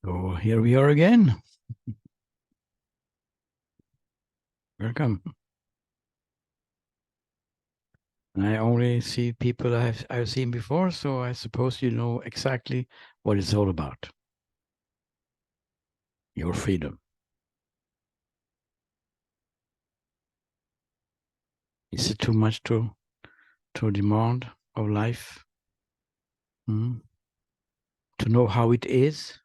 So here we are again. Welcome. I only see people I've seen before, so I suppose you know exactly what it's all about. Your freedom. Is it too much to demand of life? Hmm? To know how it is?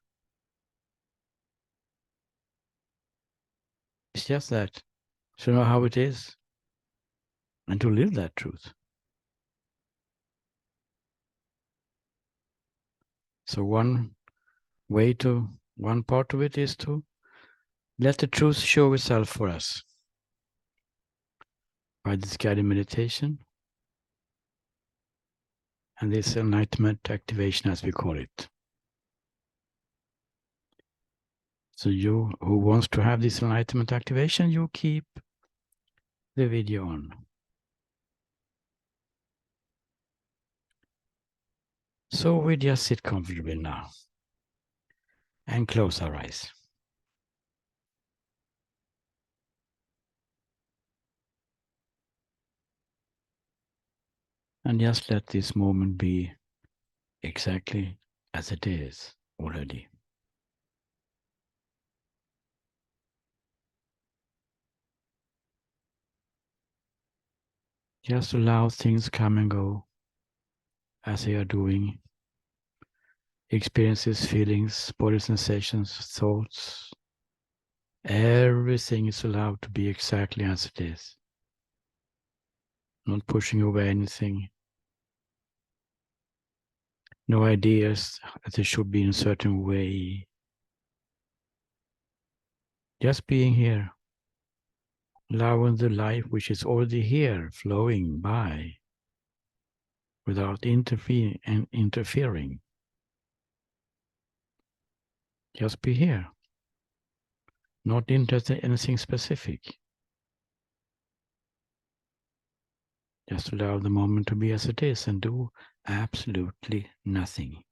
It's just that. To know how it is and to live that truth. So one part of it is to let the truth show itself for us by this guided meditation and this enlightenment activation, as we call it. So you who wants to have this enlightenment activation, you keep the video on. So we just sit comfortably now and close our eyes. And just let this moment be exactly as it is already. Just allow things come and go as they are doing. Experiences, feelings, body sensations, thoughts. Everything is allowed to be exactly as it is. Not pushing away anything. No ideas that it should be in a certain way. Just being here, allowing the life which is already here flowing by without interfering. Just be here, not interested in anything specific. Just allow the moment to be as it is and do absolutely nothing.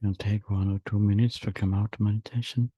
can take 1 or 2 minutes to come out of meditation.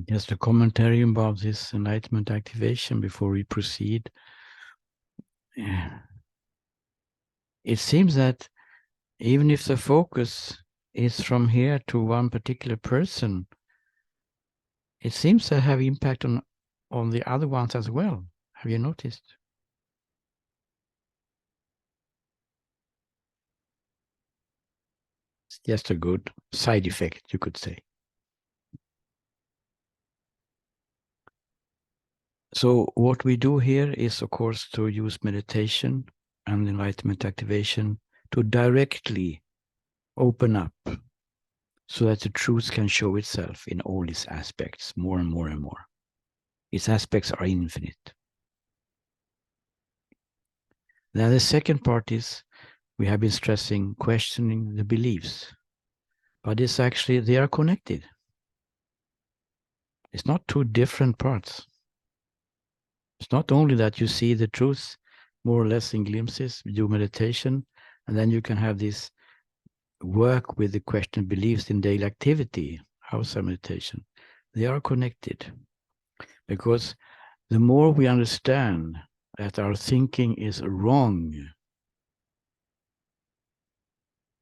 Just a commentary about this enlightenment activation before we proceed. It seems that even if the focus is from here to one particular person, it seems to have impact on the other ones as well. Have you noticed? It's just a good side effect, you could say. So what we do here is, of course, to use meditation and enlightenment activation to directly open up so that the truth can show itself in all its aspects more and more and more. Its aspects are infinite. Then the second part is we have been stressing questioning the beliefs, but it's actually, they are connected. It's not two different parts. It's not only that you see the truth more or less in glimpses, you do meditation, and then you can have this work with the question beliefs in daily activity, house meditation. They are connected because the more we understand that our thinking is wrong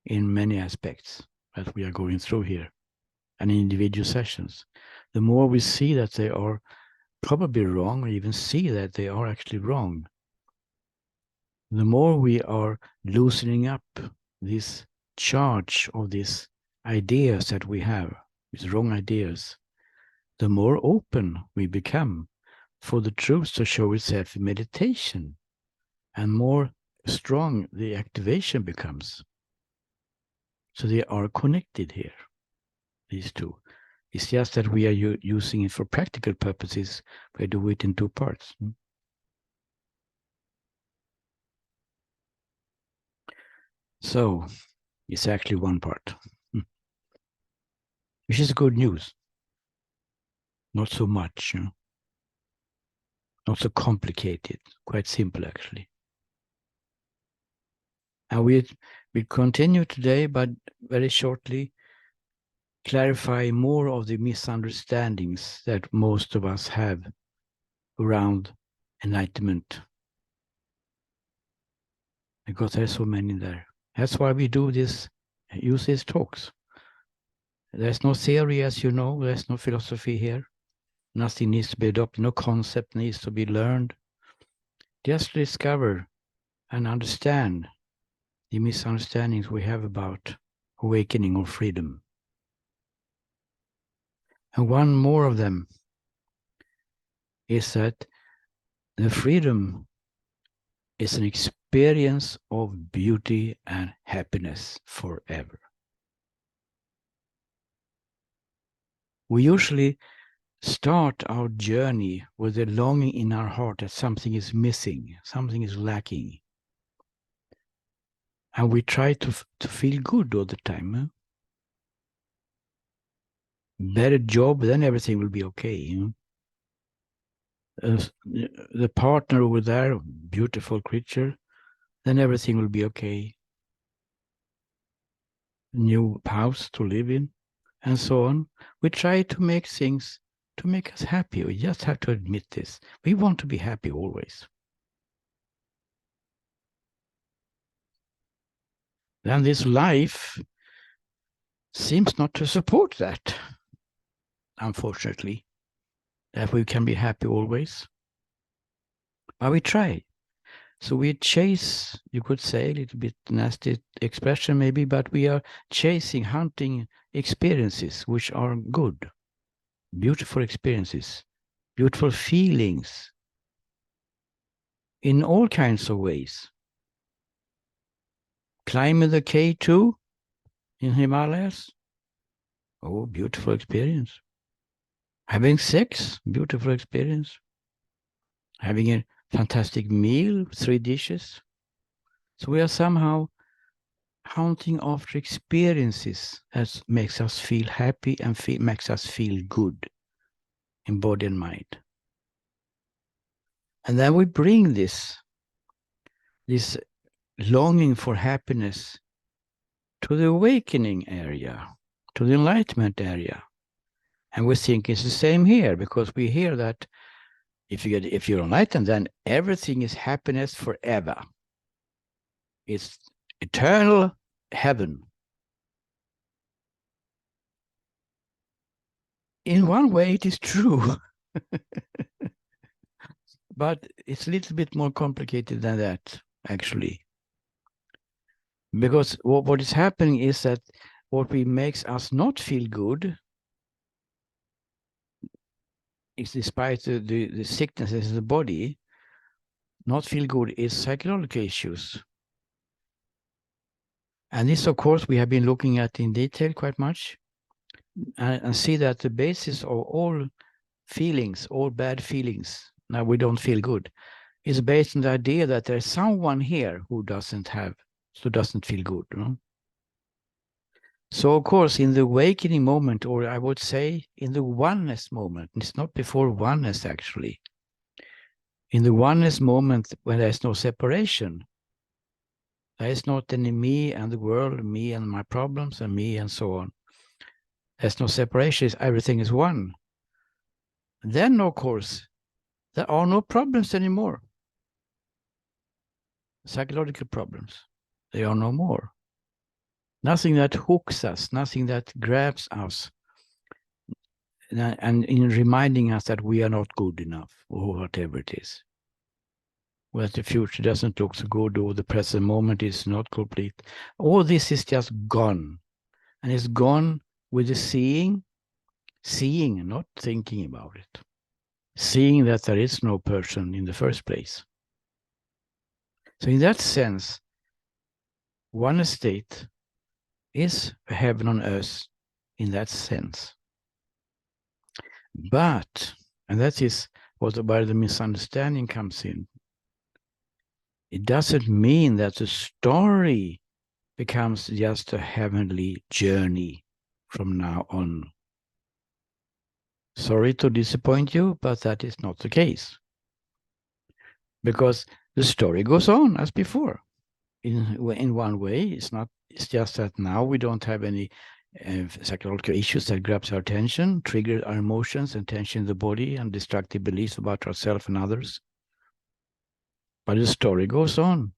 in many aspects that we are going through here and in individual sessions, the more we see that they are probably wrong, or even see that they are actually wrong, the more we are loosening up this charge of these ideas that we have, these wrong ideas, the more open we become for the truth to show itself in meditation, and more strong the activation becomes. So they are connected here, these two. It's just that we are using it for practical purposes. We do it in two parts. So it's actually one part, which is good news. Not so much, not so complicated, quite simple actually. And we continue today, but very shortly clarify more of the misunderstandings that most of us have around enlightenment, because there's so many there. That's why we do this, use these talks. There's no theory, as you know, there's no philosophy here. Nothing needs to be adopted, no concept needs to be learned. Just discover and understand the misunderstandings we have about awakening or freedom. And one more of them is that the freedom is an experience of beauty and happiness forever. We usually start our journey with a longing in our heart that something is missing, something is lacking. And we try to feel good all the time. Better job, then everything will be okay. The partner over there, beautiful creature, then everything will be okay. New house to live in, and so on. We try to make things to make us happy. We just have to admit this. We want to be happy always. Then this life seems not to support that, unfortunately, that we can be happy always. But we try. So we chase, you could say, a little bit nasty expression maybe, but we are chasing, hunting experiences which are good, beautiful experiences, beautiful feelings in all kinds of ways. Climbing the K2 in Himalayas, oh, beautiful experience. Having sex, beautiful experience. Having a fantastic meal, 3 dishes. So we are somehow hunting after experiences that makes us feel happy and makes us feel good in body and mind. And then we bring this longing for happiness to the awakening area, to the enlightenment area. And we think it's the same here, because we hear that if you're enlightened, then everything is happiness forever. It's eternal heaven. In one way, it is true. But it's a little bit more complicated than that, actually. Because what is happening is that what makes us not feel good is, despite the sicknesses in the body, not feel good is psychological issues. And this, of course, we have been looking at in detail quite much, and see that the basis of all feelings, all bad feelings, now we don't feel good, is based on the idea that there's someone here who doesn't feel good. You know? So, of course, in the awakening moment, or I would say in the oneness moment, it's not before oneness actually. In the oneness moment, when there's no separation, there is not any me and the world, me and my problems, and me and so on. There's no separation, everything is one. Then, of course, there are no problems anymore. Psychological problems, they are no more. Nothing that hooks us, nothing that grabs us, and in reminding us that we are not good enough, or whatever it is. Well, the future doesn't look so good, or the present moment is not complete. All this is just gone. And it's gone with the seeing and not thinking about it. Seeing that there is no person in the first place. So in that sense, one state is heaven on earth in that sense. But, and that is where the misunderstanding comes in, it doesn't mean that the story becomes just a heavenly journey from now on. Sorry to disappoint you, but that is not the case. Because the story goes on as before. In one way, it's just that now we don't have any psychological issues that grabs our attention, trigger our emotions and tension in the body, and destructive beliefs about ourselves and others. But the story goes on.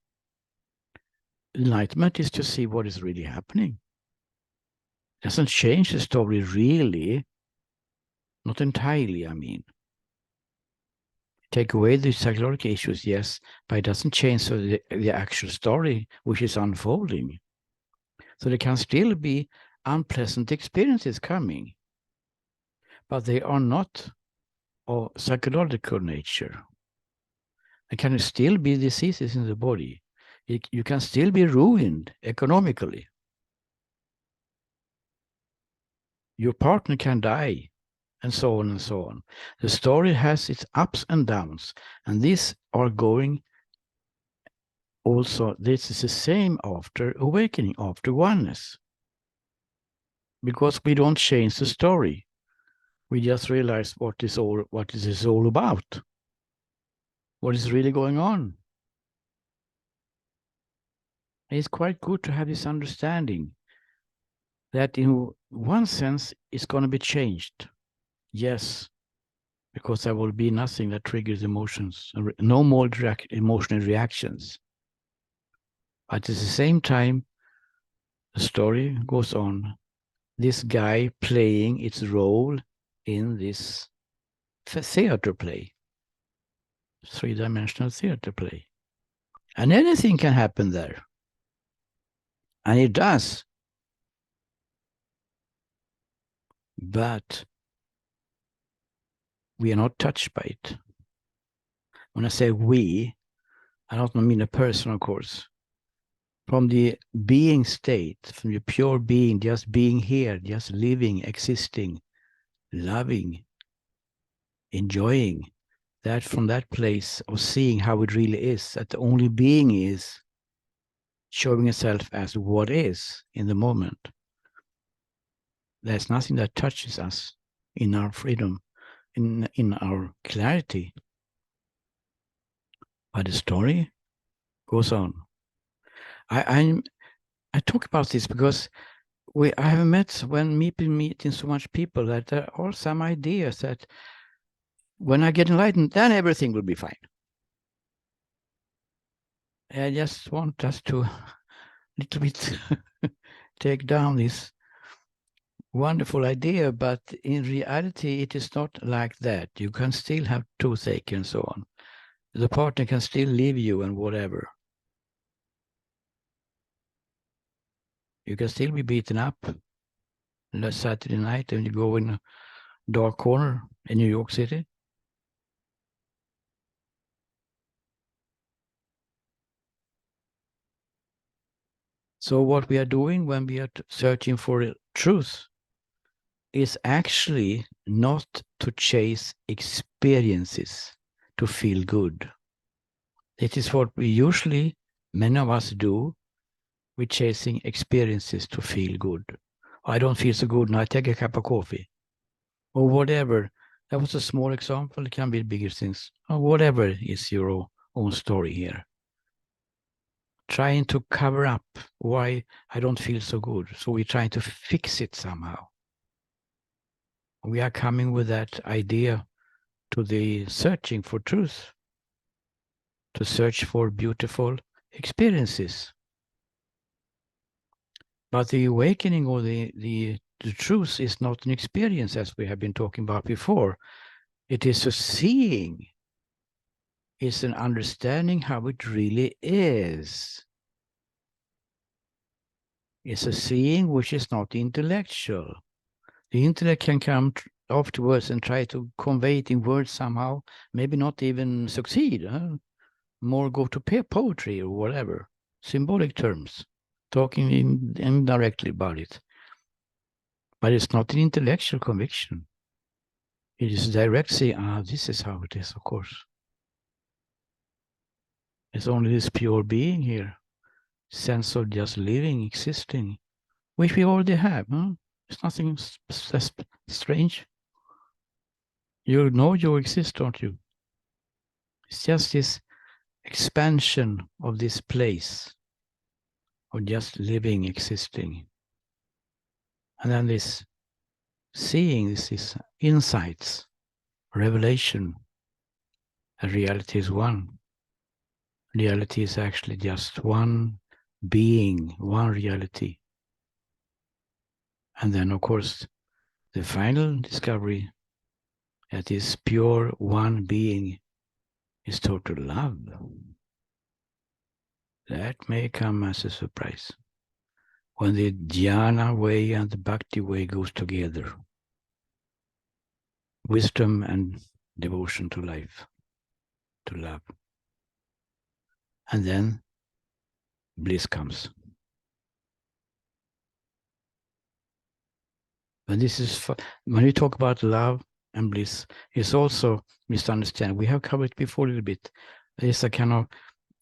Enlightenment is to see what is really happening. It doesn't change the story really, not entirely, I mean. Take away the psychological issues, yes, but it doesn't change the actual story which is unfolding. So there can still be unpleasant experiences coming, but they are not of psychological nature. There can still be diseases in the body. You can still be ruined economically. Your partner can die, and so on and so on. The story has its ups and downs, and these are going also, this is the same after awakening, after oneness. Because we don't change the story. We just realize what this is all about. What is really going on. And it's quite good to have this understanding that in one sense it's going to be changed. Yes, because there will be nothing that triggers emotions, no more emotional reactions. But at the same time, the story goes on this guy playing its role in this theater play, three-dimensional theater play. And anything can happen there. And it does. But we are not touched by it. When I say we, I don't mean a person, of course. From the being state, from your pure being, just being here, just living, existing, loving, enjoying, that from that place of seeing how it really is, that the only being is showing itself as what is in the moment. There's nothing that touches us in our freedom, in our clarity. But the story goes on. I talk about this because I have met, when people meeting so much people, that there are some ideas that when I get enlightened, then everything will be fine. I just want us to little bit take down this wonderful idea, but in reality, it is not like that. You can still have toothache and so on. The partner can still leave you and whatever. You can still be beaten up. Last Saturday night, and you go in a dark corner in New York City. So what we are doing when we are searching for truth is actually not to chase experiences to feel good. It is what we usually, many of us do. We're chasing experiences to feel good. I don't feel so good now, I take a cup of coffee. Or whatever. That was a small example. It can be bigger things. Or whatever is your own story here. Trying to cover up why I don't feel so good. So we're trying to fix it somehow. We are coming with that idea to the searching for truth, to search for beautiful experiences. But the awakening or the truth is not an experience, as we have been talking about before. It is a seeing. It's an understanding how it really is. It's a seeing which is not intellectual. The intellect can come afterwards and try to convey it in words somehow, maybe not even succeed. More go to poetry or whatever, symbolic terms, talking indirectly about it. But it's not an intellectual conviction. It is direct saying, this is how it is, of course. It's only this pure being here, sense of just living, existing, which we already have. It's nothing strange. You know you exist, don't you? It's just this expansion of this place of just living, existing. And then this seeing, this insights, revelation. And reality is one. Reality is actually just one being, one reality. And then, of course, the final discovery that is pure one being is total love. That may come as a surprise. When the jhana way and the bhakti way goes together. Wisdom and devotion to life, to love. And then bliss comes. And this is, when we talk about love and bliss, it's also misunderstanding. We have covered it before a little bit. There's a kind of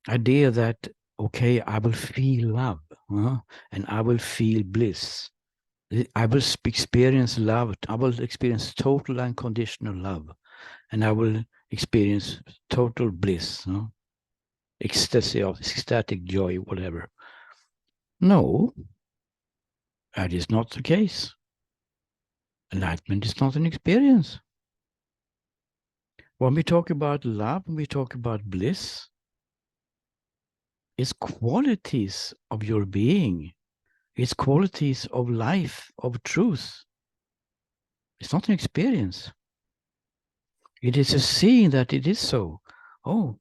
idea that, okay, I will feel love, and I will feel bliss. I will experience love. I will experience total unconditional love, and I will experience total bliss, ecstasy of ecstatic joy, whatever. No, that is not the case. Enlightenment is not an experience. When we talk about love, we talk about bliss. It's qualities of your being. It's qualities of life, of truth. It's not an experience. It is a seeing that it is so. Oh,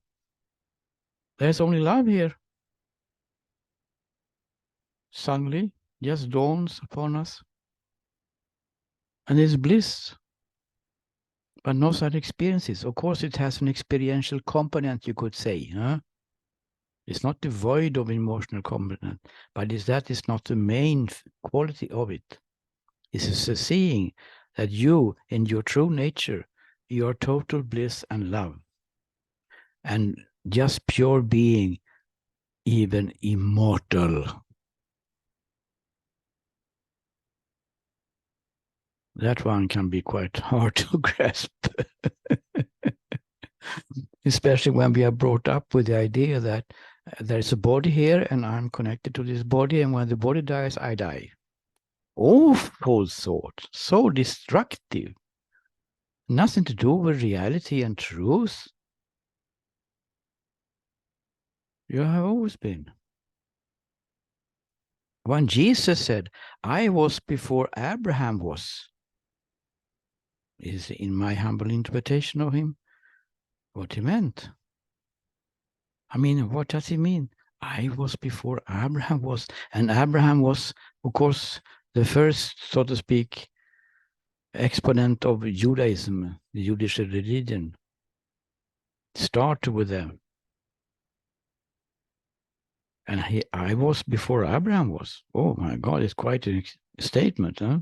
there's only love here. Suddenly, just dawns upon us. And it's bliss, but no such experiences. Of course, it has an experiential component, you could say. Huh? It's not devoid of emotional component, but that is not the main quality of it. It's a seeing that you, in your true nature, you are total bliss and love. And just pure being, even immortal. That one can be quite hard to grasp. Especially when we are brought up with the idea that there's a body here and I'm connected to this body, and when the body dies, I die. Awful thought, so destructive. Nothing to do with reality and truth. You have always been. When Jesus said, I was before Abraham was, is in my humble interpretation of him what he meant. I mean, what does he mean? I was before Abraham was. And Abraham was, of course, the first, so to speak, exponent of Judaism, the Jewish religion. Started with them. And I was before Abraham was. Oh my God, it's quite a statement, huh?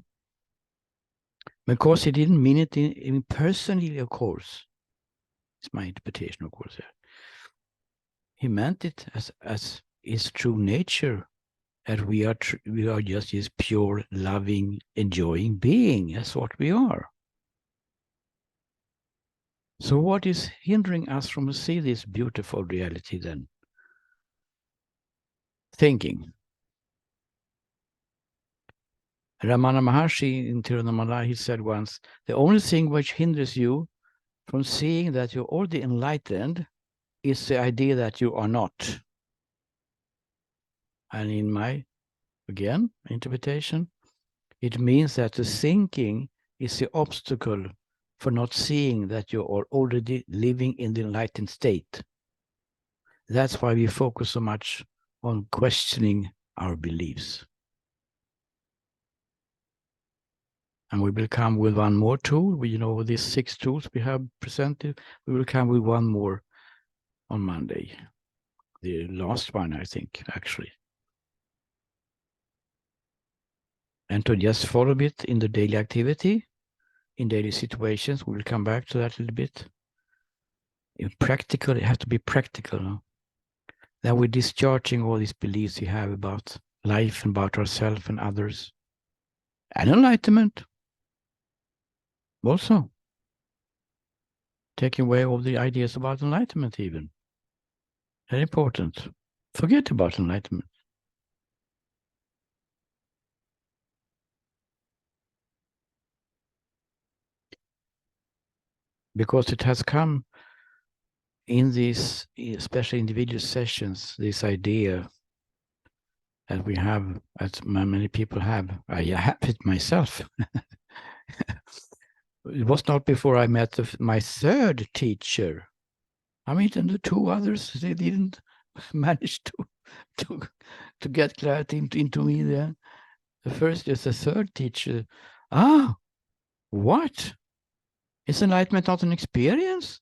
Because he didn't mean it in personally, of course. It's my interpretation, of course. Yeah. He meant it as his true nature, that we are just his pure, loving, enjoying being. That's what we are. So what is hindering us from seeing this beautiful reality then? Thinking. Ramana Maharshi in Tirunamala, he said once, the only thing which hinders you from seeing that you're already enlightened is the idea that you are not. And in my, again, interpretation, it means that the thinking is the obstacle for not seeing that you are already living in the enlightened state. That's why we focus so much on questioning our beliefs. And we will come with one more tool. With these 6 tools we have presented, we will come with one more on Monday. The last one, I think, actually. And to just follow it in the daily activity, in daily situations, we will come back to that a little bit. In practical, it has to be practical. No? That we're discharging all these beliefs we have about life and about ourselves and others. And enlightenment. Also. Taking away all the ideas about enlightenment even. Very important. Forget about enlightenment. Because it has come in these, especially individual sessions, this idea that we have, as many people have. I have it myself. It was not before I met my third teacher. I mean, and the 2 others, they didn't manage to get clarity into me there. The first is the third teacher. What? Is enlightenment not an experience?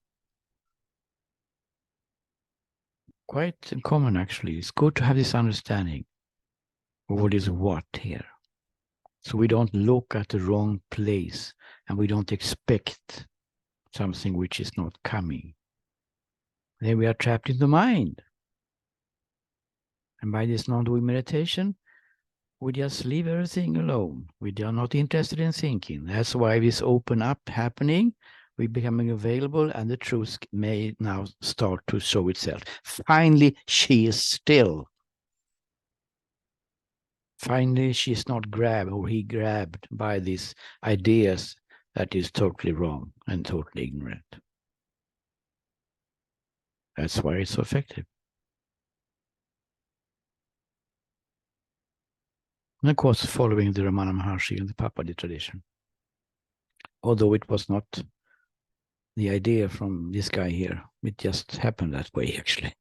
Quite common, actually. It's good to have this understanding of what is what here. So we don't look at the wrong place and we don't expect something which is not coming. Then we are trapped in the mind. And by this non-doing meditation, we just leave everything alone. We are not interested in thinking. That's why this open up happening, we're becoming available, and the truth may now start to show itself. Finally, she is still. Finally, she's not grabbed or he grabbed by these ideas that is totally wrong and totally ignorant. That's why it's so effective. And of course, following the Ramana Maharshi and the Papadi tradition. Although it was not the idea from this guy here. It just happened that way, actually.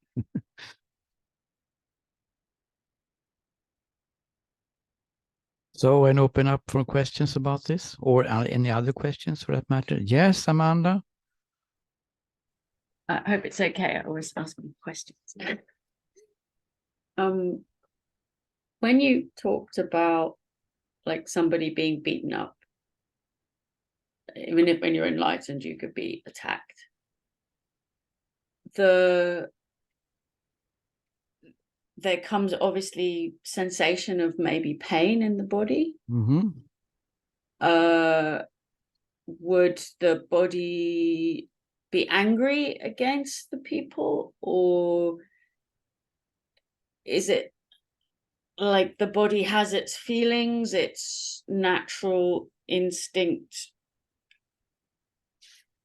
So, and open up for questions about this, or any other questions for that matter. Yes, Amanda? I hope it's okay. I always ask them questions. When you talked about like somebody being beaten up, even if when you're enlightened, you could be attacked. There comes obviously sensation of maybe pain in the body. Mm-hmm. Would the body be angry against the people, or is it like the body has its feelings, its natural instinct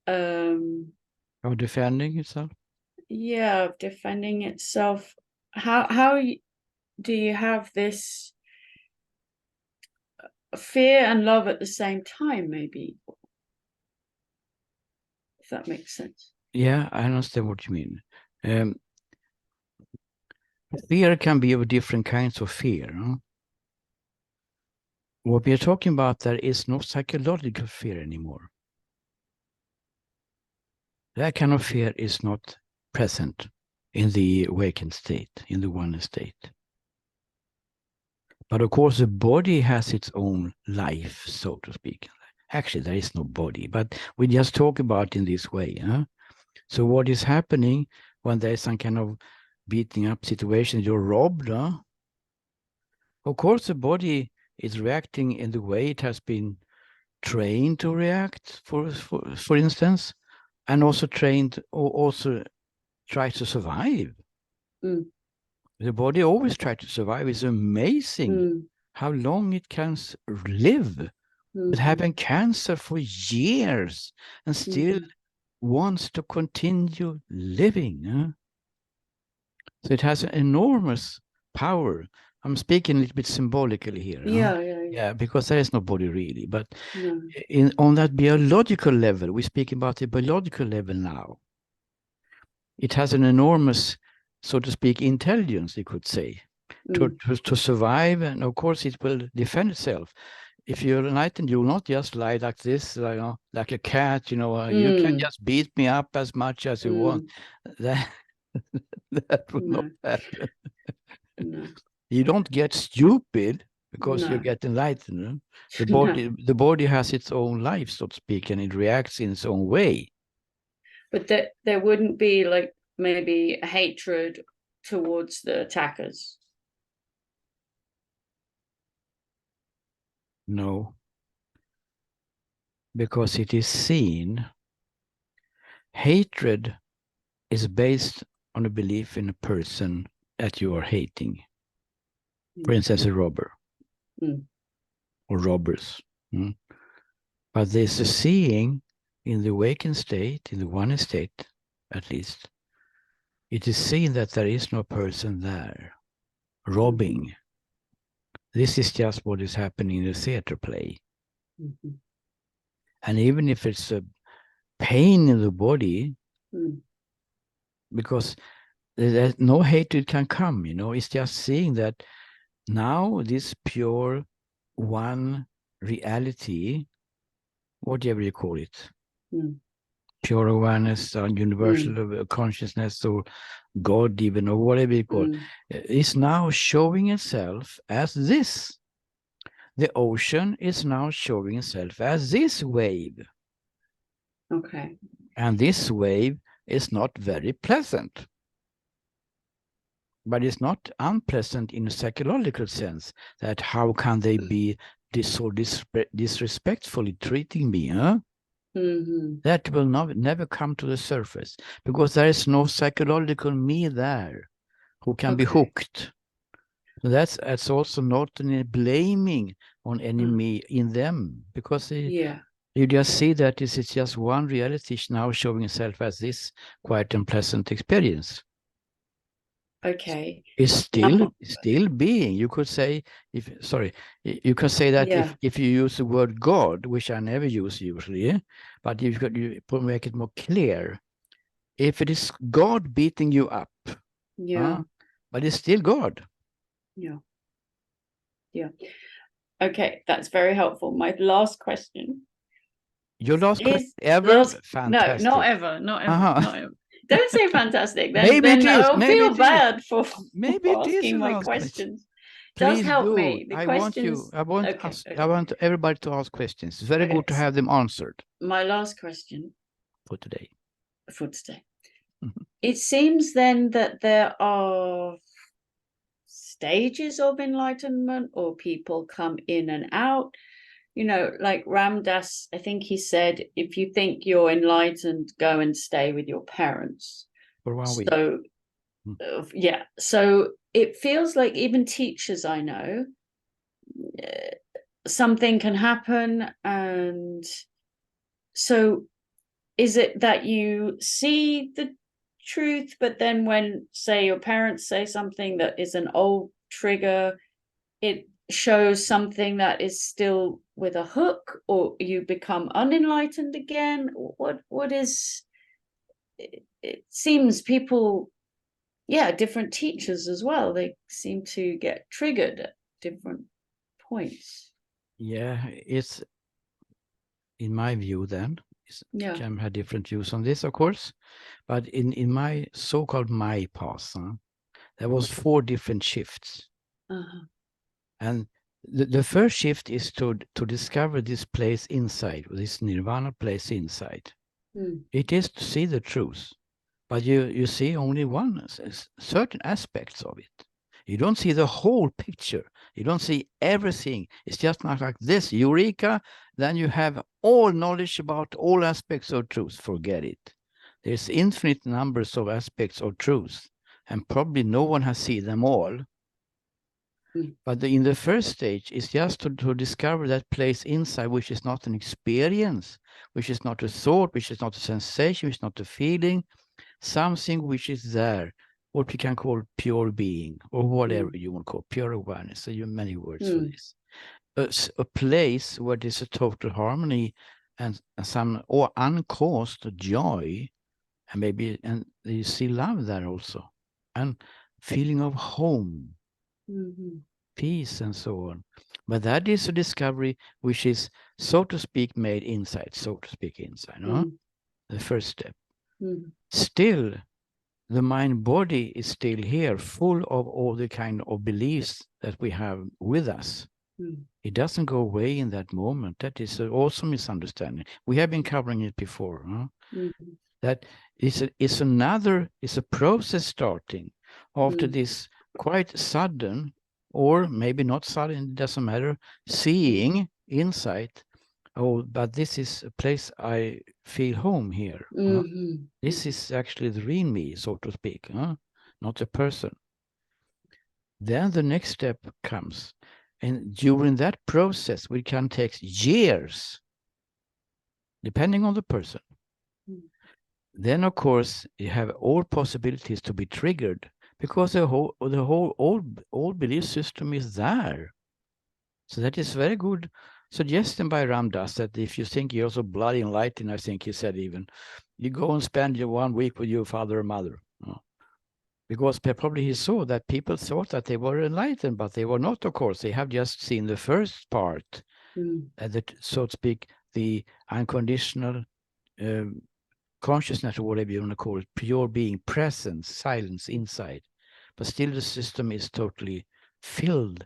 Of defending itself? Yeah, of defending itself. How do you have this fear and love at the same time, maybe? If that makes sense. Yeah, I understand what you mean. Fear can be of different kinds of fear. Huh? What we are talking about, there is no psychological fear anymore. That kind of fear is not present in the awakened state, in the one state. But of course, the body has its own life, so to speak. Actually, there is no body, but we just talk about in this way. Huh? So what is happening when there is some kind of beating up situation, you're robbed? Huh? Of course, the body is reacting in the way it has been trained to react, for instance, and also trained, or also try to survive. Mm. The body always tries to survive. It's amazing how long it can live. But having cancer for years and still wants to continue living. Huh? So it has an enormous power. I'm speaking a little bit symbolically here. Yeah, because there is no body really. But on that biological level, we speak about the biological level now. It has an enormous, so to speak, intelligence, you could say, to survive. And of course, it will defend itself. If you're enlightened, you will not just lie like this, like a cat, you can just beat me up as much as you want. That will not happen. No. You don't get stupid because you get enlightened. The body has its own life, so to speak, and it reacts in its own way. But there wouldn't be like maybe a hatred towards the attackers. No. Because it is seen. Hatred is based on a belief in a person that you are hating. For instance, a robber or robbers. But there's a seeing in the awakened state, in the one state at least. It is seen that there is no person there robbing. This is just what is happening in the theater play. And even if it's a pain in the body, because no hatred can come, it's just seeing that now this pure one reality, whatever you call it, pure awareness, or universal consciousness, or God even, or whatever you call it, is now showing itself as this. The ocean is now showing itself as this wave. Okay. And this wave is not very pleasant. But it's not unpleasant in a psychological sense, that how can they be so disrespectfully treating me? Huh? That will never come to the surface, because there is no psychological me there who can be hooked. So that's also not any blaming on any me in them, because you just see that this is just one reality now showing itself as this quite unpleasant experience. Okay. Is Now, still being. You could say, you can say that yeah, if you use the word God, which I never use usually, but you make it more clear. If it is God beating you up, yeah, but it's still God. yeah, yeah. Okay, that's very helpful. My last question Your last question is ever? last. No, Fantastic. not ever, not ever, Uh-huh. not ever. Don't say fantastic. Then, Maybe it then is. I'll Maybe feel it is. bad for Maybe it is asking the my last question. questions. Does Please help do. me. The I want you. questions. I want Okay, us. I okay, want everybody to ask questions. It's very okay. good to have them answered My last question for today. for today. Mhm. It seems then that there are stages of enlightenment, or people come in and out. You know, like Ram Dass, I think he said, if you think you're enlightened, go and stay with your parents. For 1 week. So, yeah. So it feels like even teachers I know, something can happen. And so is it that you see the truth, but then when, say, your parents say something that is an old trigger, it shows something that is still with a hook, or you become unenlightened again? What is it seems people, yeah, different teachers as well, they seem to get triggered at different points. Yeah, it's in my view then. Yeah. Can have different views on this, of course. But in my so-called my path, there was 4 different shifts. Uh-huh. And the first shift is to discover this place inside, this nirvana place inside. It is to see the truth, but you see only certain aspects of it. You don't see the whole picture. You don't see everything. It's just not like this, eureka, then you have all knowledge about all aspects of truth. Forget it. There's infinite numbers of aspects of truth, and probably no one has seen them all. But in the first stage, it's just to discover that place inside, which is not an experience, which is not a thought, which is not a sensation, which is not a feeling, something which is there, what we can call pure being, or whatever you want to call pure awareness. So you have many words for this. A place where there's a total harmony and some or uncaused joy, and maybe and you see love there also, and feeling of home. Peace and so on. But that is a discovery which is, so to speak, made inside, no? The first step. Still, the mind body is still here, full of all the kind of beliefs that we have with us. It doesn't go away in that moment. That is also misunderstanding. We have been covering it before. That is a process starting after this quite sudden, or maybe not sudden, it doesn't matter, seeing insight. Oh, but this is a place I feel home here. This is actually the real me, so to speak, not a person. Then the next step comes. And during that process, which can take years, depending on the person. Then, of course, you have all possibilities to be triggered, because the whole old belief system is there. So that is very good suggestion by Ram Dass, that if you think you're so bloody enlightened, I think he said even, you go and spend your 1 week with your father or mother. Because probably he saw that people thought that they were enlightened, but they were not, of course. They have just seen the first part, that, so to speak, the unconditional consciousness, or whatever you want to call it, pure being, presence, silence inside. But still the system is totally filled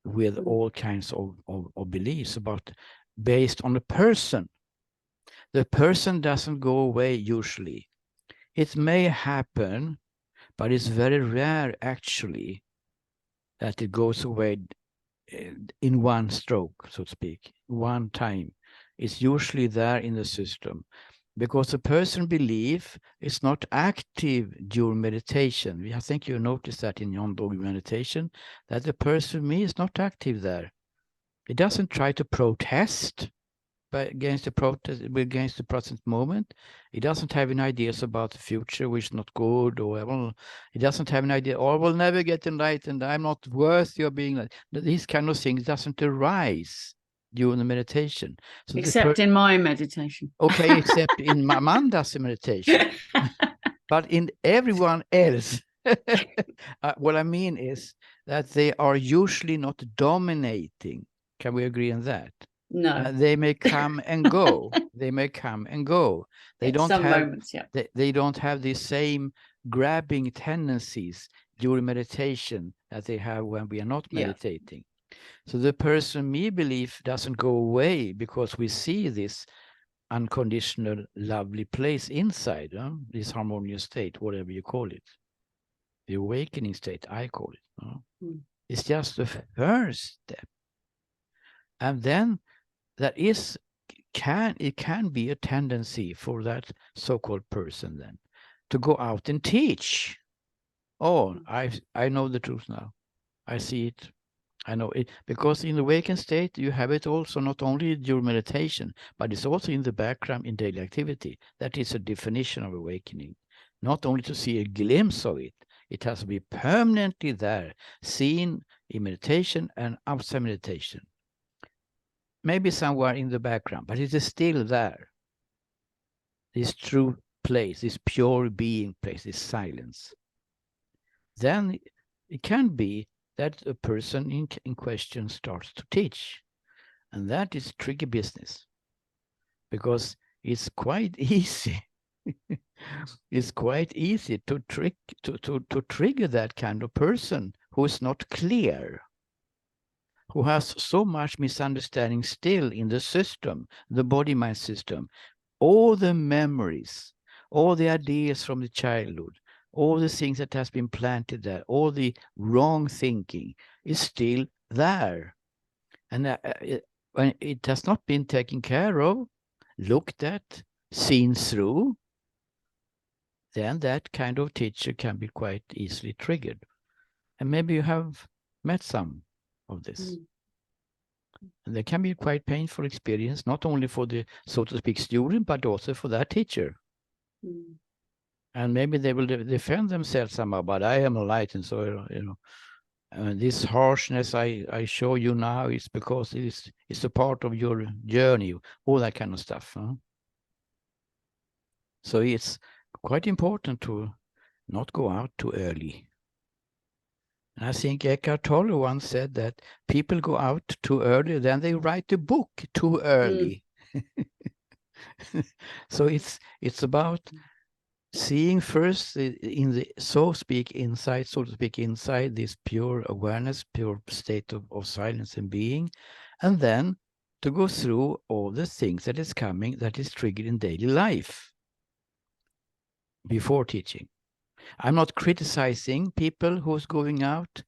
with all kinds of beliefs based on the person. The person doesn't go away usually. It may happen, but it's very rare actually that it goes away in one stroke, so to speak, one time. It's usually there in the system, because the person belief is not active during meditation. I think you noticed that in ongoing meditation, that the person me is not active there. It doesn't try to protest. against the protest, against the present moment. He doesn't have any ideas about the future, which is not good, or well, he doesn't have an idea, or will never get enlightened. I'm not worthy of being like. These kind of things doesn't arise during the meditation. So except in my meditation. Okay, except in Amanda's meditation, but in everyone else. What I mean is that they are usually not dominating. Can we agree on that? No. They may come and go. They may come and go. They At don't some have moments, yeah. they don't have the same grabbing tendencies during meditation that they have when we are not meditating. So the person me belief doesn't go away because we see this unconditional, lovely place inside, this harmonious state, whatever you call it. The awakening state, I call it. It's just the first step. And then there can be a tendency for that so-called person then to go out and teach. Oh, I know the truth now. I see it. I know it, because in the awakened state, you have it also not only during meditation, but it's also in the background in daily activity. That is a definition of awakening. Not only to see a glimpse of it, it has to be permanently there, seen in meditation and outside meditation. Maybe somewhere in the background, but it is still there. This true place, this pure being place, this silence. Then it can be that a person in question starts to teach. And that is tricky business, because it's quite easy. It's quite easy to trigger that kind of person who is not clear, who has so much misunderstanding still in the system, the body-mind system, all the memories, all the ideas from the childhood, all the things that has been planted there, all the wrong thinking is still there. And when it has not been taken care of, looked at, seen through, then that kind of teacher can be quite easily triggered. And maybe you have met some of this. And there can be a quite painful experience, not only for the, so to speak, student, but also for that teacher. And maybe they will defend themselves somehow, but I am enlightened, so, this harshness I show you now is because it's a part of your journey, all that kind of stuff. So it's quite important to not go out too early. And I think Eckhart Tolle once said that people go out too early, then they write a book too early. So it's about seeing first in the so to speak inside this pure awareness, pure state of silence and being, and then to go through all the things that is coming, that is triggered in daily life before teaching. I'm not criticizing people who's going out,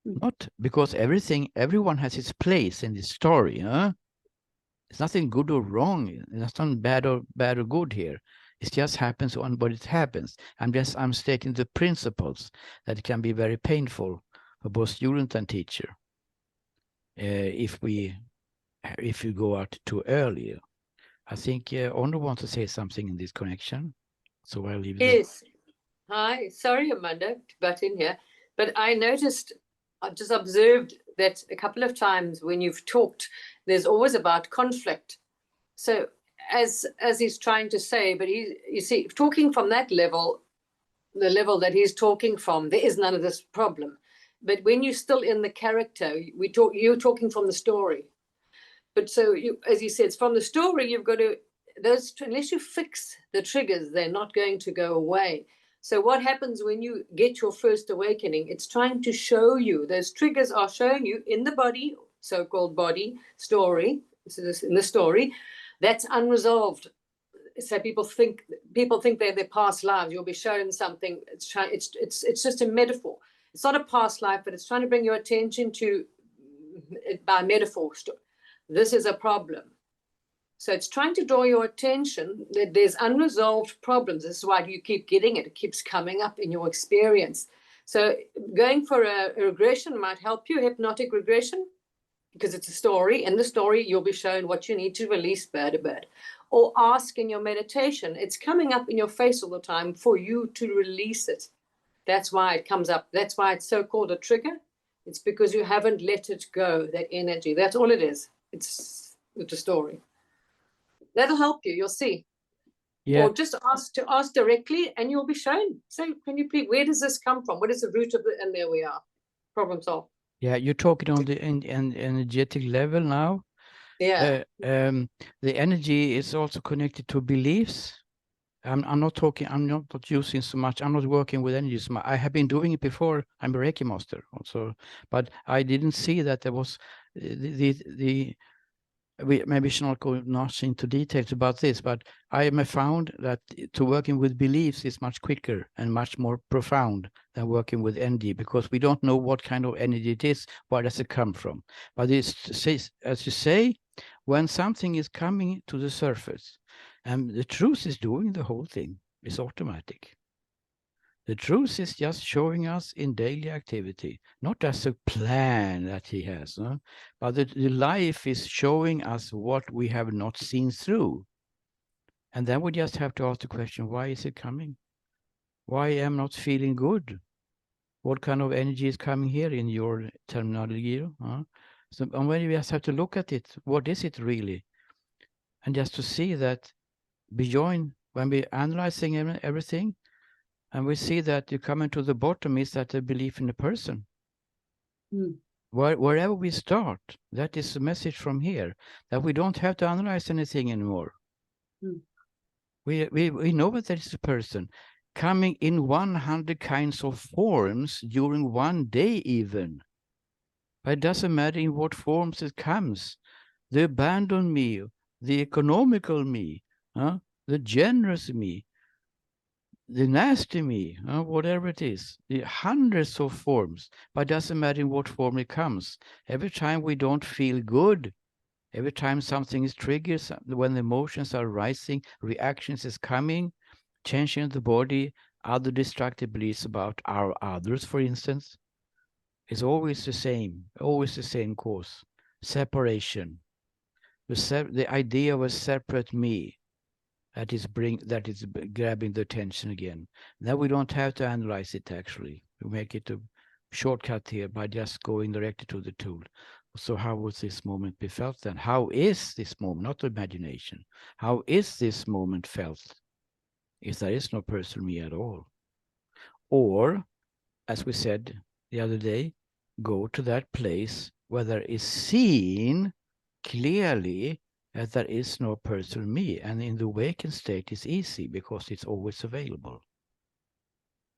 not because everyone has its place in this story. It's nothing good or wrong. It's nothing bad or good here. It just happens on what it happens. I'm stating the principles that can be very painful for both student and teacher if you go out too early. I think Ono wants to say something in this connection, so I'll leave it. Yes. Hi. Sorry, Amanda, to butt in here, but I noticed, I've just observed that a couple of times when you've talked, there's always about conflict. So as he's trying to say, but you see, talking from that level, the level that he's talking from, there is none of this problem. But when you're still in the character, you're talking from the story. But so as you said, it's from the story, you've got to, unless you fix the triggers, they're not going to go away. So what happens when you get your first awakening? It's trying to show you, those triggers are showing you in the body, so-called body story, in the story, that's unresolved. So people think they're their past lives. You'll be shown something. It's just a metaphor. It's not a past life, but it's trying to bring your attention to it by metaphor. This is a problem. So it's trying to draw your attention that there's unresolved problems. This is why you keep getting it. It keeps coming up in your experience. So going for a regression might help you, hypnotic regression. because it's a story. In the story, you'll be shown what you need to release bad. Or ask in your meditation. It's coming up in your face all the time for you to release it. That's why it comes up. That's why it's so called a trigger. It's because you haven't let it go, that energy. That's all it is. It's a story. That'll help you. You'll see. Yeah. Or just ask directly, and you'll be shown. Say, can you please? Where does this come from? What is the root of it? And there we are. Problem solved. Yeah, you're talking on the energetic level now. Yeah. The energy is also connected to beliefs. I'm not talking, I'm not using so much, I'm not working with energy so much. I have been doing it before. I'm a Reiki master also, but I didn't see that there was we maybe should not go much into details about this, but I have found that to working with beliefs is much quicker and much more profound than working with energy, because we don't know what kind of energy it is, where does it come from. But it's, as you say, when something is coming to the surface, and the truth is doing the whole thing, it's automatic. The truth is just showing us in daily activity, not as a plan that he has, but the life is showing us what we have not seen through. And then we just have to ask the question, why is it coming? Why am I not feeling good? What kind of energy is coming here in your terminology? So, and when we just have to look at it, what is it really? And just to see that beyond, when we're analyzing everything, and we see that you come into the bottom is that a belief in a person. Wherever we start, that is the message from here, that we don't have to analyze anything anymore. We know that there is a person coming in 100 kinds of forms during one day even. But it doesn't matter in what forms it comes. The abandoned me, the economical me, the generous me, the nasty me, whatever it is, the hundreds of forms, but doesn't matter in what form it comes. Every time we don't feel good, every time something is triggered, when the emotions are rising, reactions is coming, changing the body, other destructive beliefs about our others, for instance, is always the same cause. Separation. The idea of a separate me. That is grabbing the attention again. Now we don't have to analyze it actually. We make it a shortcut here by just going directly to the tool. So how would this moment be felt then? How is this moment, not imagination, how is this moment felt if there is no personal me at all? Or, as we said the other day, go to that place where there is seen clearly that there is no personal me. And in the awakened state, it's easy because it's always available.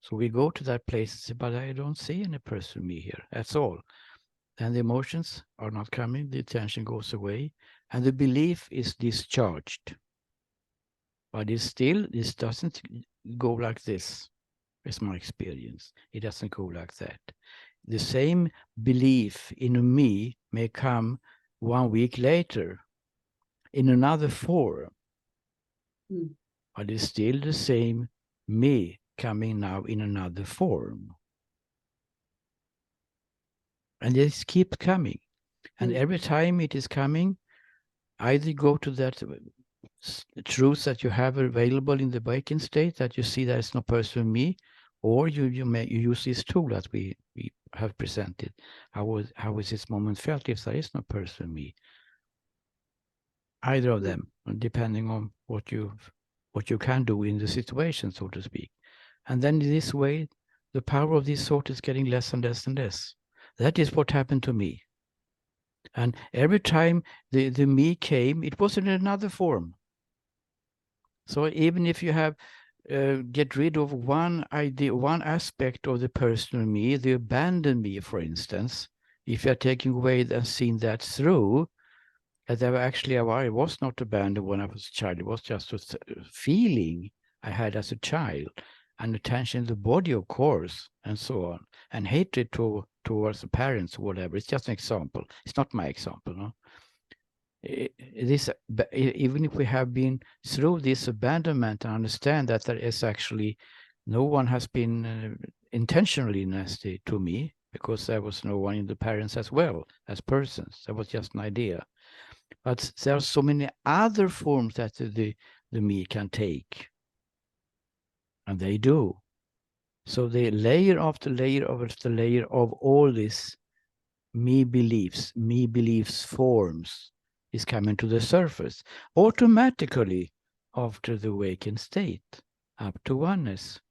So we go to that place and say, but I don't see any personal me here. That's all. And the emotions are not coming. The attention goes away. And the belief is discharged. But it's still, this doesn't go like this. It's my experience. It doesn't go like that. The same belief in a me may come 1 week later in another form, but it's still the same me coming now in another form. And it keeps coming. And every time it is coming, either go to that truth that you have available in the waking state, that you see there is no personal me, or you use this tool that we have presented. How is this moment felt if there is no personal me? Either of them, depending on what you can do in the situation, so to speak. And then in this way, the power of this sort is getting less and less and less. That is what happened to me. And every time the me came, it was in another form. So even if you have get rid of one idea, one aspect of the personal me, the abandoned me, for instance, if you're taking away and seeing that through, that I was not abandoned when I was a child. It was just a feeling I had as a child, and attention in the body, of course, and so on, and hatred towards the parents or whatever. It's just an example. It's not my example, no. Even if we have been through this abandonment and understand that there is actually no one has been intentionally nasty to me, because there was no one in the parents as well as persons. That was just an idea. But there are so many other forms that the me can take. And they do. So the layer after layer after layer of all this me beliefs forms is coming to the surface automatically after the awakened state up to oneness.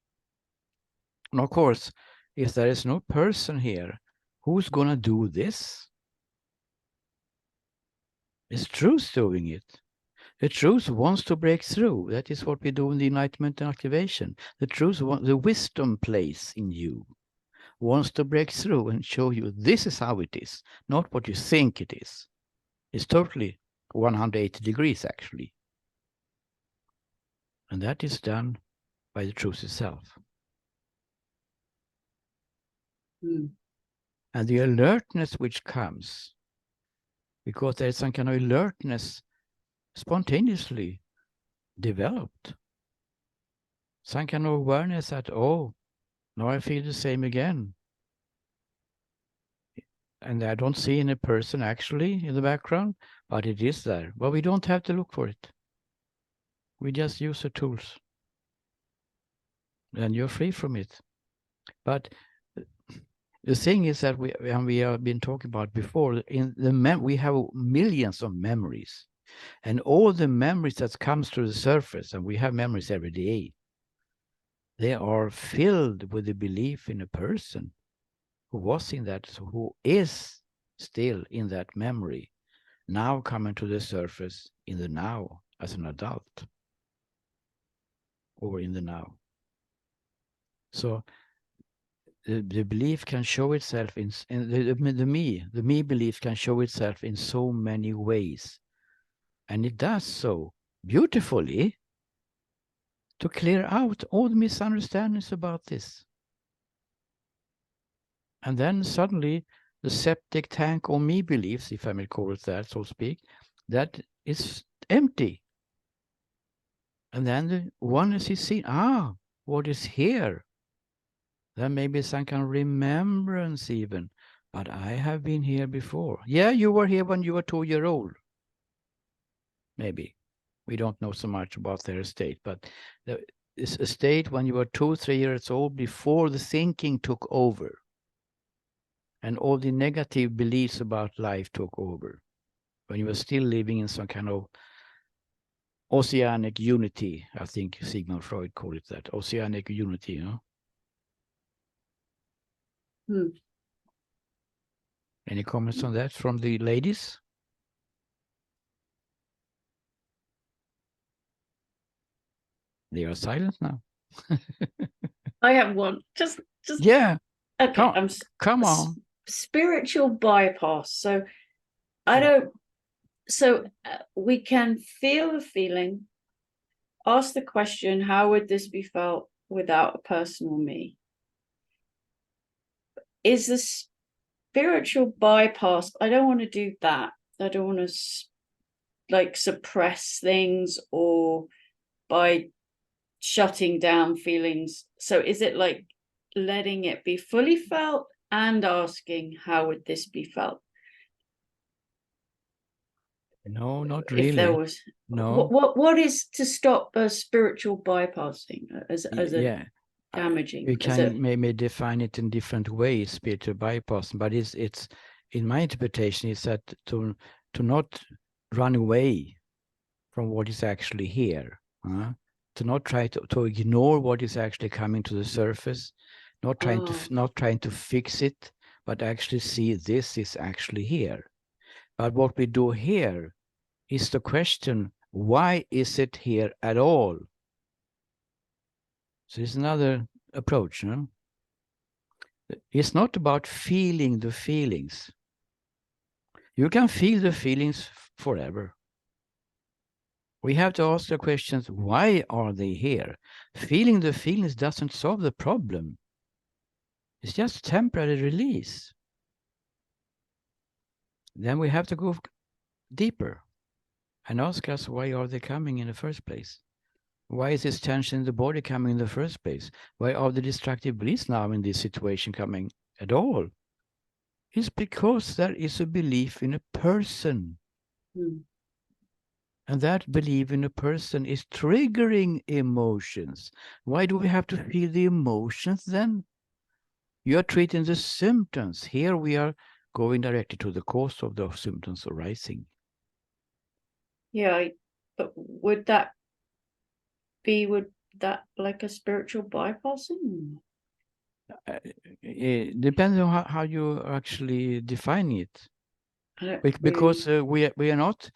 And of course, if there is no person here, who's going to do this? It's truth doing it. The truth wants to break through. That is what we do in the enlightenment and activation. The truth, the wisdom place in you wants to break through and show you this is how it is, not what you think it is. It's totally 180 degrees, actually. And that is done by the truth itself. Mm. And the alertness which comes, because there is some kind of alertness spontaneously developed. Some kind of awareness that, oh, now I feel the same again. And I don't see any person actually in the background, but it is there. But we don't have to look for it. We just use the tools. And you're free from it. But the thing is that we have been talking about before, we have millions of memories. And all the memories that comes to the surface, and we have memories every day, they are filled with the belief in a person who was in that, who is still in that memory, now coming to the surface in the now as an adult, or in the now. So the belief can show itself in the me belief can show itself in so many ways. And it does so beautifully to clear out all the misunderstandings about this. And then suddenly the septic tank or me beliefs, if I may call it that, so to speak, that is empty. And then the oneness is seen. What is here? There may be some kind of remembrance even. But I have been here before. Yeah, you were here when you were 2 years old. Maybe. We don't know so much about their state. But it's a state when you were 2, 3 years old before the thinking took over. And all the negative beliefs about life took over. When you were still living in some kind of oceanic unity. I think Sigmund Freud called it that. Oceanic unity, you know? Hmm. Any comments on that from the ladies? They are silent now. I have one. Just Yeah. okay. Come on. Spiritual bypass. So I don't. So we can feel the feeling. Ask the question: how would this be felt without a personal me? Is the spiritual bypass? I don't want to do that. I don't want to like suppress things or by shutting down feelings. So is it like letting it be fully felt and asking how would this be felt? No, not really. If there was no. What is to stop a spiritual bypassing as a damaging? You can maybe define it in different ways, spiritual bypass, but it's in my interpretation is that to not run away from what is actually here, to not try to ignore what is actually coming to the surface, not trying to fix it, but actually see this is actually here. But what we do here is the question, why is it here at all? So it's another approach, no? It's not about feeling the feelings. You can feel the feelings forever. We have to ask the questions, why are they here? Feeling the feelings doesn't solve the problem. It's just temporary release. Then we have to go deeper and ask us, why are they coming in the first place? Why is this tension in the body coming in the first place? Why are the destructive beliefs now in this situation coming at all? is because there is a belief in a person. And that belief in a person is triggering emotions. Why do we have to feel the emotions then? You are treating the symptoms. Here we are going directly to the cause of the symptoms arising. Yeah, but would that like a spiritual bypassing? It depends on how you actually define it. Because we are not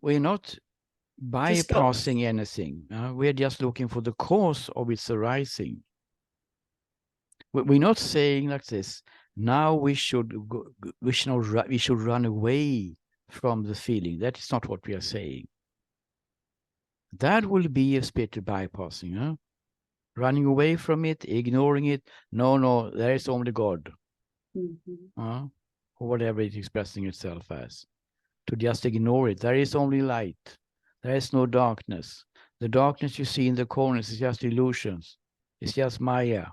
bypassing anything. We are just looking for the cause of its arising. We're not saying like this. Now we should run away from the feeling. That is not what we are saying. That will be a spiritual bypassing, huh? Running away from it, ignoring it. No, there is only God. Or whatever it's expressing itself as. To just ignore it. There is only light. There is no darkness. The darkness you see in the corners is just illusions. It's just Maya.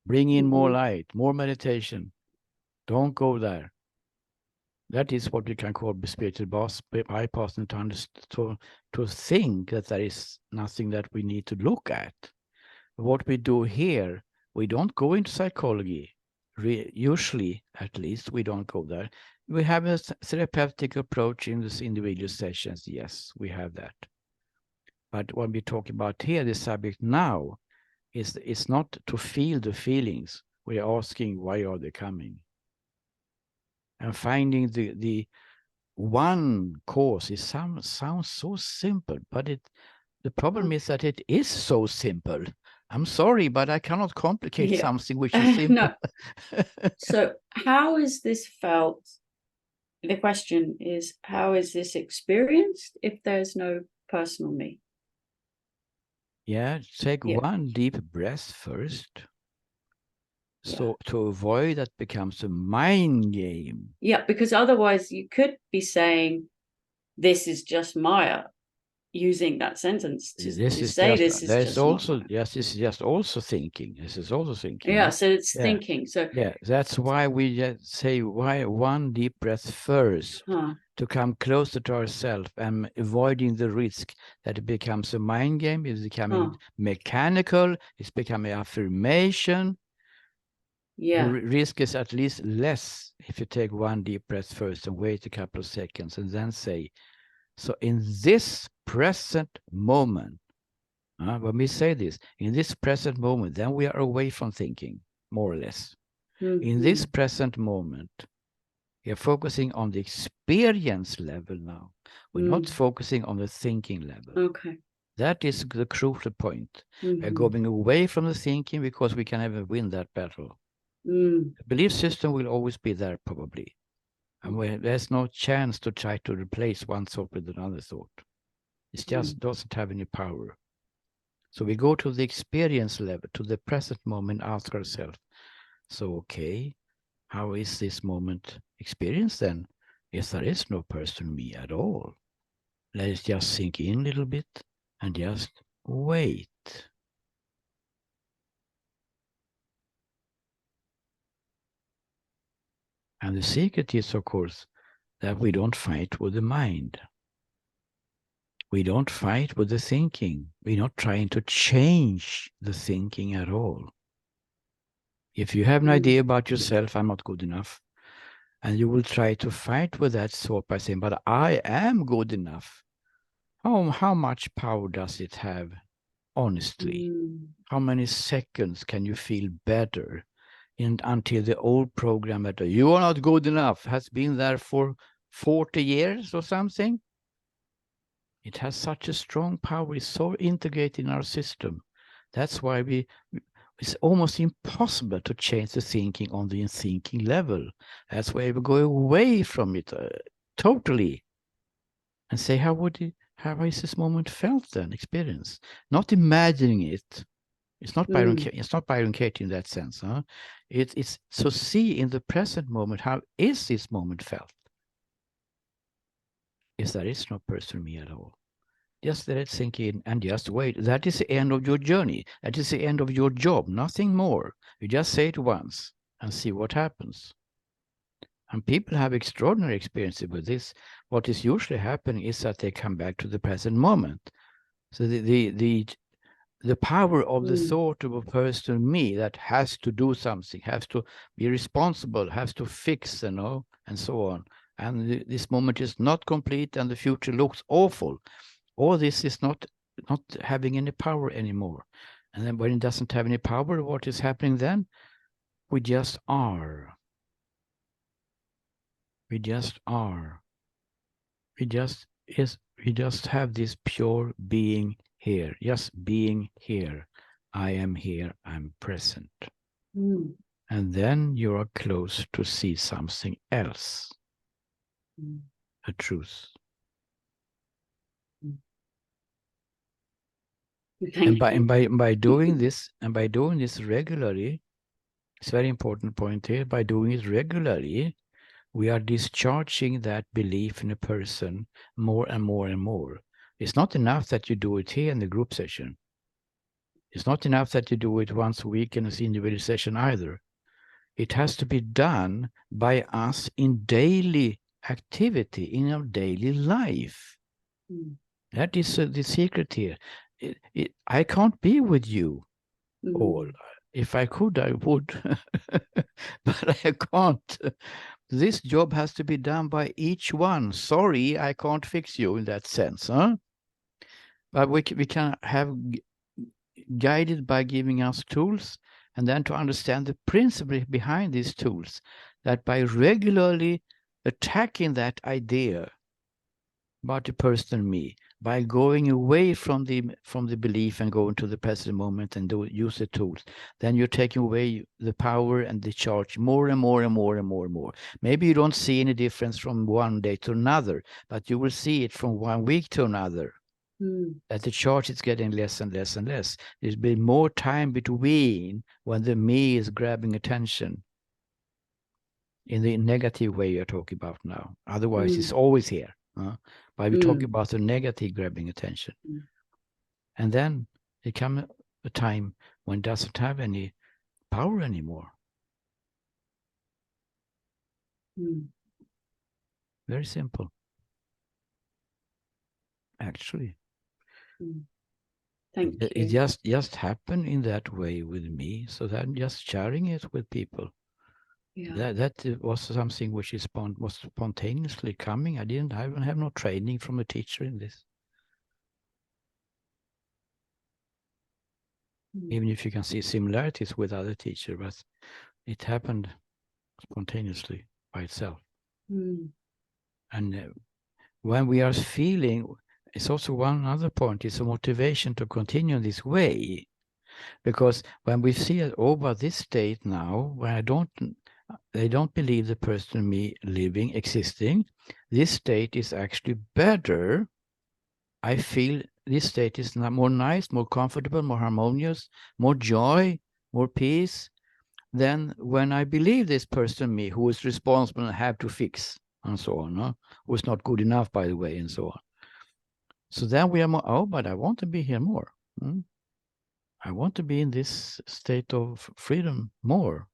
Bring in more light, more meditation. Don't go there. That is what we can call spiritual bypassing, to think that there is nothing that we need to look at. What we do here, we don't go into psychology. Usually, at least, we don't go there. We have a therapeutic approach in these individual sessions. Yes, we have that. But what we're talking about here, the subject now, is not to feel the feelings. We're asking, why are they coming? And finding the one cause sounds so simple, but the problem is that it is so simple. I'm sorry, but I cannot complicate something which is simple. No. So how is this felt? The question is, how is this experienced if there's no personal me? Yeah, take one deep breath first. So to avoid that becomes a mind game. Yeah, because otherwise you could be saying, this is just Maya, using that sentence to say this is just also, yes, this is just also thinking. This is also thinking. Yeah, so it's thinking. So yeah, that's why we just say why one deep breath first to come closer to ourselves and avoiding the risk that it becomes a mind game, it's becoming mechanical, it's becoming affirmation. The risk is at least less if you take one deep breath first and wait a couple of seconds and then say, so in this present moment, when we say this, in this present moment, then we are away from thinking, more or less. In this present moment, we are focusing on the experience level now. We're not focusing on the thinking level. Okay. That is the crucial point. We're going away from the thinking because we can never win that battle. The belief system will always be there, probably. And there's no chance to try to replace one thought with another thought. It just doesn't have any power. So we go to the experience level, to the present moment, ask ourselves, so, okay, how is this moment experienced then? If there is no person me at all, let it just sink in a little bit and just wait. And the secret is, of course, that we don't fight with the mind. We don't fight with the thinking. We're not trying to change the thinking at all. If you have an idea about yourself, I'm not good enough, and you will try to fight with that thought by saying, but I am good enough. How much power does it have, honestly? How many seconds can you feel better until the old program that you are not good enough has been there for 40 years or something? It has such a strong power. It's so integrated in our system. That's why it's almost impossible to change the thinking on the thinking level. That's why we go away from it totally and say, how is this moment felt then, experienced? Not imagining it. It's not Byron Katie in that sense. It's so see in the present moment, how is this moment felt? If there is no person me at all. Just let it sink in and just wait. That is the end of your journey. That is the end of your job, nothing more. You just say it once and see what happens. And people have extraordinary experiences with this. What is usually happening is that they come back to the present moment. So the power of the thought of a person, me, that has to do something, has to be responsible, has to fix, and so on. And this moment is not complete, and the future looks awful. All this is not having any power anymore. And then when it doesn't have any power, what is happening then? We just are. We just are. We just have this pure being here, just being here. I am here, I'm present. And then you are close to see something else, a truth. And by doing this, regularly, it's a very important point here, by doing it regularly, we are discharging that belief in a person more and more and more. It's not enough that you do it here in the group session. It's not enough that you do it once a week in an individual session either. It has to be done by us in daily activity, in our daily life. That is the secret here. I can't be with you all. If I could, I would, but I can't. This job has to be done by each one. Sorry, I can't fix you in that sense. Huh? But we can have guided by giving us tools, and then to understand the principle behind these tools, that by regularly attacking that idea about the person me, by going away from the belief and going to the present moment and use the tools, then you're taking away the power and the charge more and more and more and more and more. Maybe you don't see any difference from one day to another, but you will see it from 1 week to another. That the charge is getting less and less and less. There's been more time between when the me is grabbing attention in the negative way you're talking about now. Otherwise, it's always here. But we're talking about the negative grabbing attention. And then there comes a time when it doesn't have any power anymore. Very simple. Actually. Thank you. It just happened in that way with me. So that I'm just sharing it with people. Yeah. That was something which was spontaneously coming. I have no training from a teacher in this. Even if you can see similarities with other teachers, but it happened spontaneously by itself. And when we are feeling, it's also one other point, it's a motivation to continue in this way. Because when we see it over this state now, where they don't believe the person me living, existing, this state is actually better. I feel this state is more nice, more comfortable, more harmonious, more joy, more peace than when I believe this person me who is responsible and have to fix and so on, who is not good enough, by the way, and so on. So then we are more, but I want to be here more. I want to be in this state of freedom more.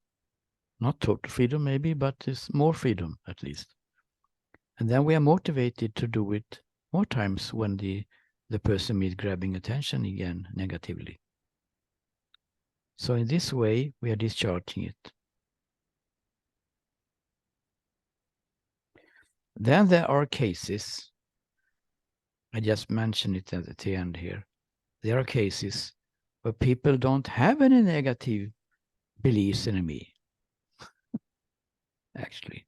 Not total freedom maybe, but it's more freedom at least. And then we are motivated to do it more times when the person is grabbing attention again negatively. So in this way, we are discharging it. Then there are cases, I just mentioned it at the end here. There are cases where people don't have any negative beliefs in me. Actually,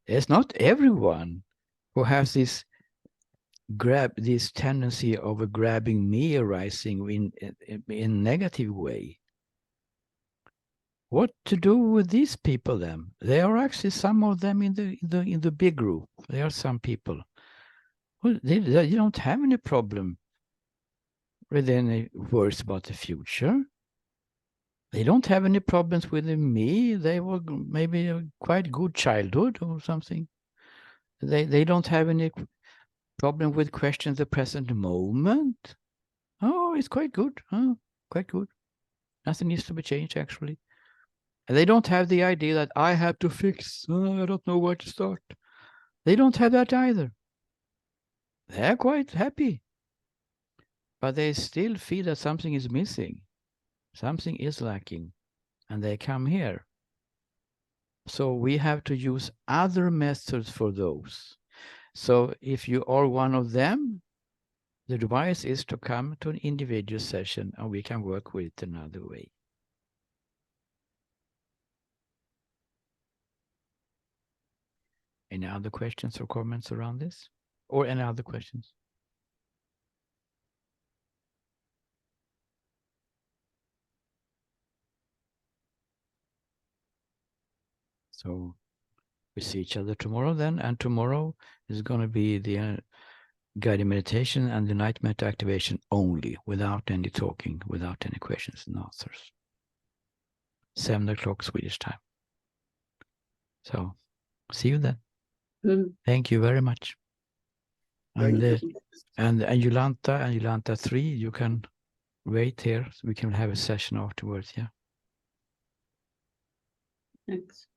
it's not everyone who has this tendency of a grabbing me arising in negative way. What to do with these people then? There are actually some of them in the big group. There are some people who they don't have any problem with any worries about the future. They don't have any problems with me. They were maybe a quite good childhood or something. They don't have any problem with questions the present moment. Oh, it's quite good. Quite good. Nothing needs to be changed actually. And they don't have the idea that I have to fix, I don't know where to start. They don't have that either. They're quite happy. But they still feel that something is missing. Something is lacking. And they come here. So we have to use other methods for those. So if you are one of them, the advice is to come to an individual session and we can work with it another way. Any other questions or comments around this? Or any other questions? So we see each other tomorrow then, and tomorrow is going to be the guided meditation and the night meta activation only, without any talking, without any questions and answers. 7 o'clock Swedish time. So see you then. Thank you very much. And Yolanta 3, you can wait here so we can have a session afterwards. Yeah. Thanks.